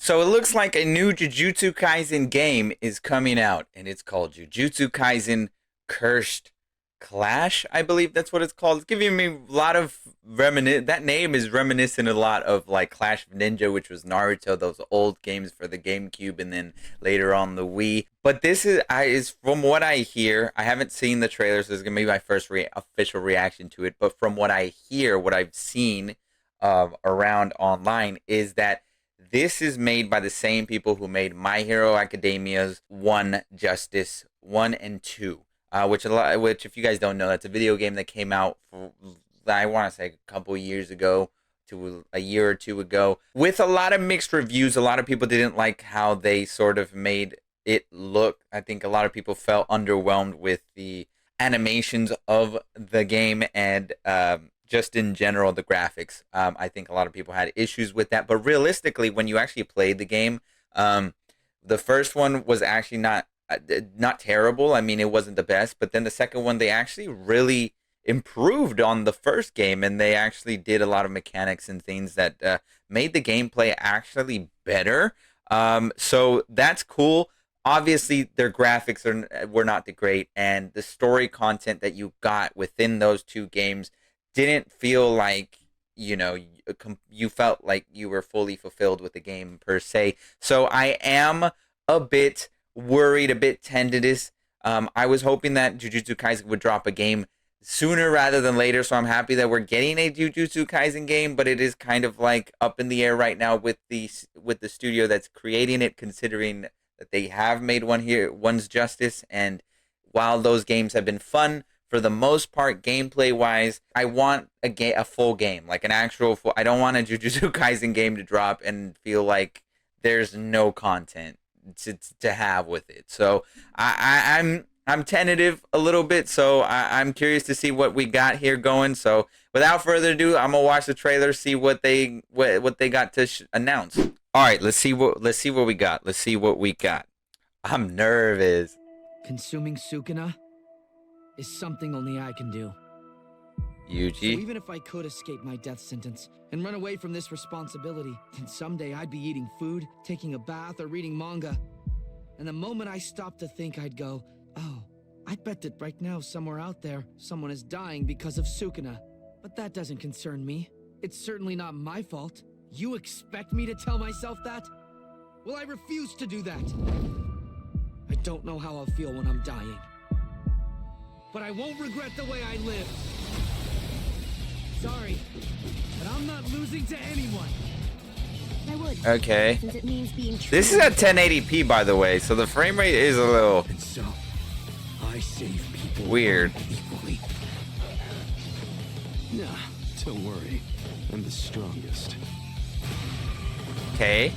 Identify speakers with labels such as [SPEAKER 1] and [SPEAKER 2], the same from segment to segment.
[SPEAKER 1] So it looks like a new Jujutsu Kaisen game is coming out, and it's called Jujutsu Kaisen Cursed Clash. I believe that's what it's called. It's giving me a lot of That name is reminiscent a lot of like Clash of Ninja, which was Naruto, those old games for the GameCube, and then later on the Wii. But this is from what I hear. I haven't seen the trailers. So this is gonna be my first official reaction to it. But from what I hear, what I've seen around online is that this is made by the same people who made My Hero Academia's One Justice 1 and 2, which if you guys don't know, that's a video game that came out I want to say a couple years ago to a year or two ago with a lot of mixed reviews. A lot of people didn't like how they sort of made it look. I think a lot of people felt underwhelmed with the animations of the game and just in general, the graphics. I think a lot of people had issues with that. But realistically, when you actually played the game, the first one was actually not terrible. I mean, it wasn't the best. But then the second one, they actually really improved on the first game. And they actually did a lot of mechanics and things that made the gameplay actually better. So that's cool. Obviously, their graphics were not the great. And the story content that you got within those two games didn't feel like, you felt like you were fully fulfilled with the game per se. So I am a bit worried, a bit tentative. I was hoping that Jujutsu Kaisen would drop a game sooner rather than later, so I'm happy that we're getting a Jujutsu Kaisen game, but it is kind of like up in the air right now with the studio that's creating it, considering that they have made One's Justice, and while those games have been fun, for the most part, gameplay-wise, I want a full game, like an actual full. I don't want a Jujutsu Kaisen game to drop and feel like there's no content to have with it. So I'm tentative a little bit. So I'm curious to see what we got here going. So without further ado, I'm gonna watch the trailer, see what they got to announce. All right, let's see what we got. Let's see what we got. I'm nervous.
[SPEAKER 2] Consuming Sukuna is something only I can do.
[SPEAKER 1] Yuji.
[SPEAKER 2] So even if I could escape my death sentence and run away from this responsibility, then someday I'd be eating food, taking a bath, or reading manga. And the moment I stopped to think, I'd go, oh, I bet that right now somewhere out there, someone is dying because of Sukuna. But that doesn't concern me. It's certainly not my fault. You expect me to tell myself that? Well, I refuse to do that. I don't know how I'll feel when I'm dying. But I won't regret the way I lived. Sorry, but I'm not losing to anyone.
[SPEAKER 3] I would.
[SPEAKER 1] Okay.
[SPEAKER 3] Since it means being true.
[SPEAKER 1] This is at 1080p, by the way, so the frame rate is a little
[SPEAKER 4] And so, I save people
[SPEAKER 1] weird.
[SPEAKER 4] equally. Nah, don't worry. I'm the strongest.
[SPEAKER 1] Okay.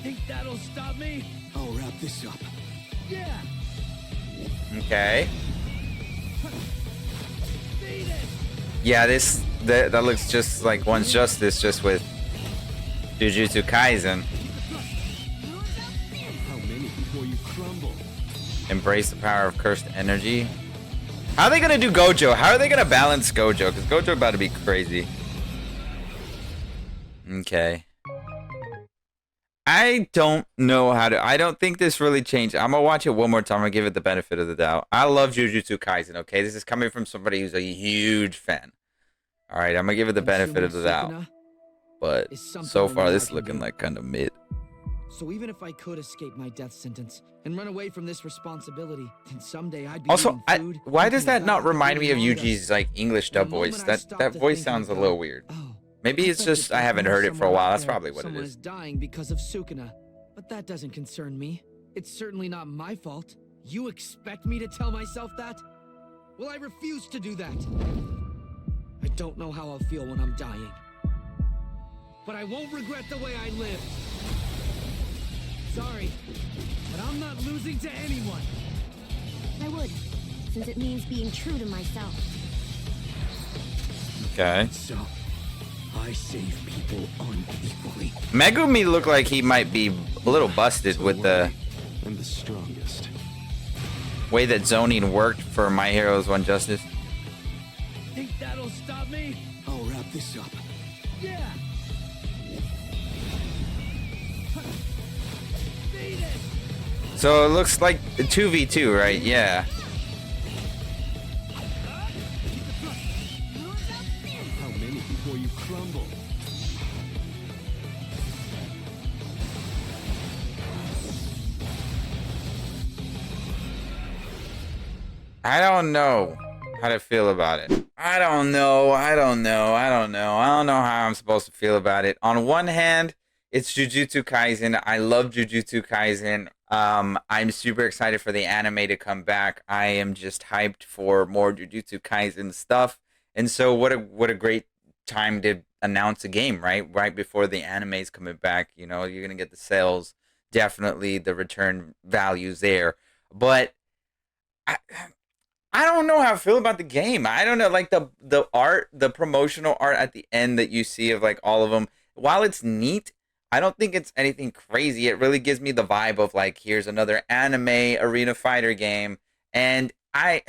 [SPEAKER 2] Think that'll stop me?
[SPEAKER 4] I'll wrap this up.
[SPEAKER 2] Yeah.
[SPEAKER 1] Okay.
[SPEAKER 2] Beat it.
[SPEAKER 1] Yeah, that looks just like One's Justice, just with Jujutsu Kaisen.
[SPEAKER 4] How many before you crumble?
[SPEAKER 1] Embrace the power of cursed energy. How are they gonna do Gojo? How are they gonna balance Gojo? Because Gojo about to be crazy. Okay. I don't know how to. I don't think this really changed. I'm gonna watch it one more time. I'm gonna give it the benefit of the doubt. I love Jujutsu Kaisen. Okay, this is coming from somebody who's a huge fan. All right, I'm gonna give it the benefit of the doubt. But so far, this is looking like kind of mid.
[SPEAKER 2] So even if I could escape my death sentence and run away from this responsibility, then someday I'd be
[SPEAKER 1] Also,
[SPEAKER 2] eating food,
[SPEAKER 1] why does
[SPEAKER 2] taking a
[SPEAKER 1] that not
[SPEAKER 2] bath, or
[SPEAKER 1] remind me of
[SPEAKER 2] reading manga.
[SPEAKER 1] Yuji's like English
[SPEAKER 2] The
[SPEAKER 1] dub
[SPEAKER 2] moment
[SPEAKER 1] voice?
[SPEAKER 2] I
[SPEAKER 1] That
[SPEAKER 2] stopped
[SPEAKER 1] that
[SPEAKER 2] to
[SPEAKER 1] voice
[SPEAKER 2] think,
[SPEAKER 1] sounds a
[SPEAKER 2] I'd
[SPEAKER 1] little
[SPEAKER 2] go,
[SPEAKER 1] weird.
[SPEAKER 2] oh,
[SPEAKER 1] Maybe it's
[SPEAKER 2] bet
[SPEAKER 1] just
[SPEAKER 2] that
[SPEAKER 1] I haven't
[SPEAKER 2] right
[SPEAKER 1] heard
[SPEAKER 2] now
[SPEAKER 1] it for a
[SPEAKER 2] somewhere
[SPEAKER 1] while.
[SPEAKER 2] out
[SPEAKER 1] That's
[SPEAKER 2] there,
[SPEAKER 1] probably what it
[SPEAKER 2] someone
[SPEAKER 1] is.
[SPEAKER 2] dying because of Sukuna. But that doesn't concern me. It's certainly not my fault. You expect me to tell myself that? Well, I refuse to do that. I don't know how I'll feel when I'm dying. But I won't regret the way I lived. Sorry, but I'm not losing to anyone.
[SPEAKER 3] I would, since it means being true to myself.
[SPEAKER 1] Okay.
[SPEAKER 4] So, I save people unequally.
[SPEAKER 1] Megumi looked like he might be a little busted
[SPEAKER 4] Don't
[SPEAKER 1] with the
[SPEAKER 4] worry, I'm the strongest.
[SPEAKER 1] way that zoning worked for My Hero's One Justice.
[SPEAKER 2] Think that'll stop me?
[SPEAKER 4] I'll wrap this up.
[SPEAKER 2] Yeah.
[SPEAKER 1] So it looks like 2v2, right? Yeah.
[SPEAKER 4] How many before you crumble?
[SPEAKER 1] I don't know how to feel about it. I don't know how I'm supposed to feel about it. On one hand, it's Jujutsu Kaisen. I love Jujutsu Kaisen. I'm super excited for the anime to come back. I am just hyped for more Jujutsu Kaisen stuff. And so what a great time to announce a game, right? Right before the anime is coming back. You know, you're gonna get the sales, definitely the return values there. But I I don't know how I feel about the game. I don't know, like the art, the promotional art at the end that you see of like all of them. While it's neat, I don't think it's anything crazy. It really gives me the vibe of like, here's another anime arena fighter game, and I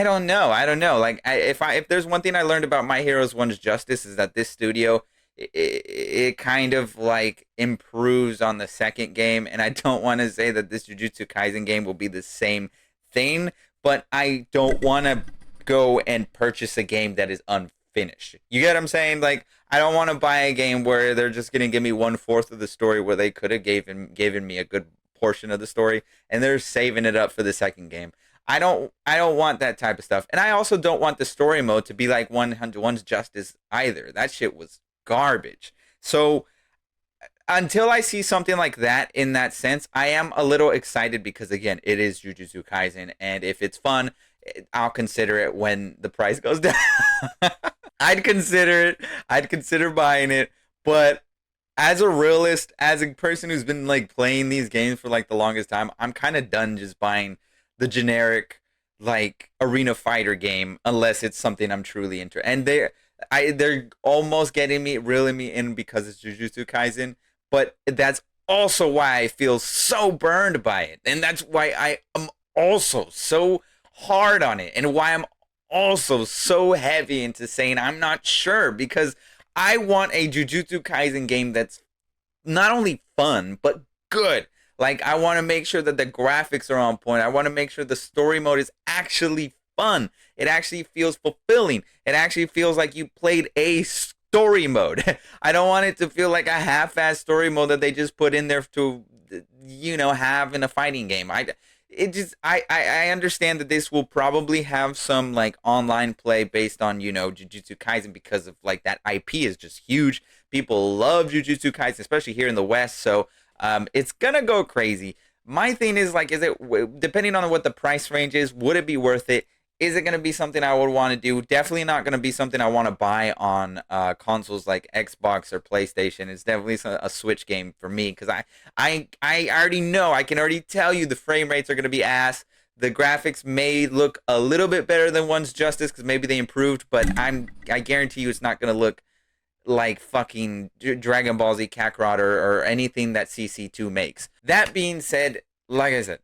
[SPEAKER 1] don't know. I don't know. Like, if there's one thing I learned about My Heroes One's Justice is that this studio it kind of like improves on the second game, and I don't want to say that this Jujutsu Kaisen game will be the same thing, but I don't want to go and purchase a game that is unfinished. You get what I'm saying? Like, I don't want to buy a game where they're just gonna give me 1/4 of the story where they could have given me a good portion of the story, and they're saving it up for the second game. I don't want that type of stuff, and I also don't want the story mode to be like One's Justice either. That shit was garbage. So until I see something like that in that sense, I am a little excited because again, it is Jujutsu Kaisen, and if it's fun, I'll consider it when the price goes down. I'd consider it. I'd consider buying it, but as a realist, as a person who's been like playing these games for like the longest time, I'm kind of done just buying the generic like arena fighter game unless it's something I'm truly into. And they're almost getting me, reeling me in because it's Jujutsu Kaisen, but that's also why I feel so burned by it, and that's why I am also so hard on it, and why I'm also so heavy into saying I'm not sure, because I want a Jujutsu Kaisen game that's not only fun but good. Like, I want to make sure that the graphics are on point. I want to make sure the story mode is actually fun. It actually feels fulfilling. It actually feels like you played a story mode. I don't want it to feel like a half-ass story mode that they just put in there to, you know, have in a fighting game. I understand that this will probably have some like online play based on, you know, Jujutsu Kaisen, because of like that IP is just huge. People love Jujutsu Kaisen, especially here in the West. So it's gonna go crazy. My thing is like, depending on what the price range is, would it be worth it? Is it gonna be something I would want to do? Definitely not gonna be something I want to buy on consoles like Xbox or PlayStation. It's definitely a Switch game for me, because I already know, I can already tell you the frame rates are gonna be ass. The graphics may look a little bit better than One's Justice because maybe they improved, but I guarantee you it's not gonna look like fucking Dragon Ball Z Kakarot or anything that CC2 makes. That being said, like I said,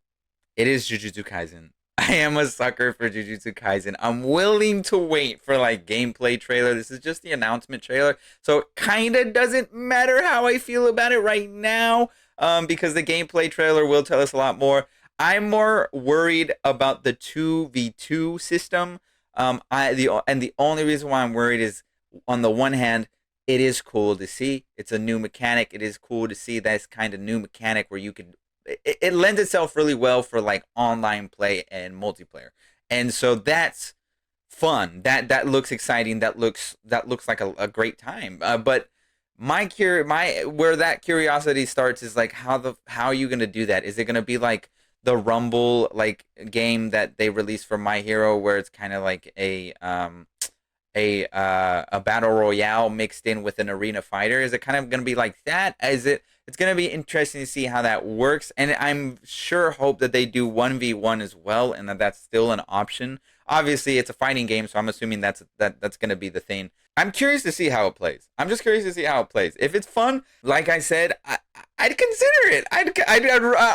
[SPEAKER 1] it is Jujutsu Kaisen. I am a sucker for Jujutsu Kaisen. I'm willing to wait for like gameplay trailer. This is just the announcement trailer, so it kind of doesn't matter how I feel about it right now, because the gameplay trailer will tell us a lot more. I'm more worried about the 2v2 system. The only reason why I'm worried is, on the one hand, it is cool to see. It's a new mechanic. It is cool to see this kind of new mechanic where you could. It lends itself really well for like online play and multiplayer, and so that's fun. That looks exciting. That looks like a great time. But where that curiosity starts is like, how are you gonna do that? Is it gonna be like the Rumble like game that they released for My Hero, where it's kind of like a battle royale mixed in with an arena fighter? Is it kind of going to be like that? It's going to be interesting to see how that works, and I'm sure hope that they do 1v1 as well, and that's still an option. Obviously it's a fighting game, so I'm assuming that's going to be the thing. I'm curious to see how it plays. I'm just curious to see how it plays. If it's fun, like I said, I'd consider it.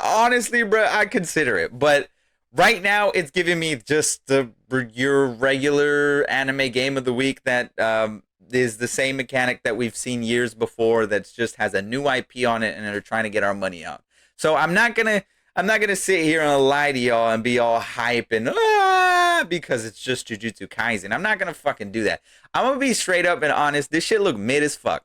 [SPEAKER 1] Honestly, bro, I'd consider it. But right now, it's giving me just your regular anime game of the week that is the same mechanic that we've seen years before, that just has a new IP on it, and they're trying to get our money out. So I'm not gonna I'm not gonna sit here and lie to y'all and be all hype and because it's just Jujutsu Kaisen. I'm not gonna fucking do that. I'm gonna be straight up and honest. This shit look mid as fuck.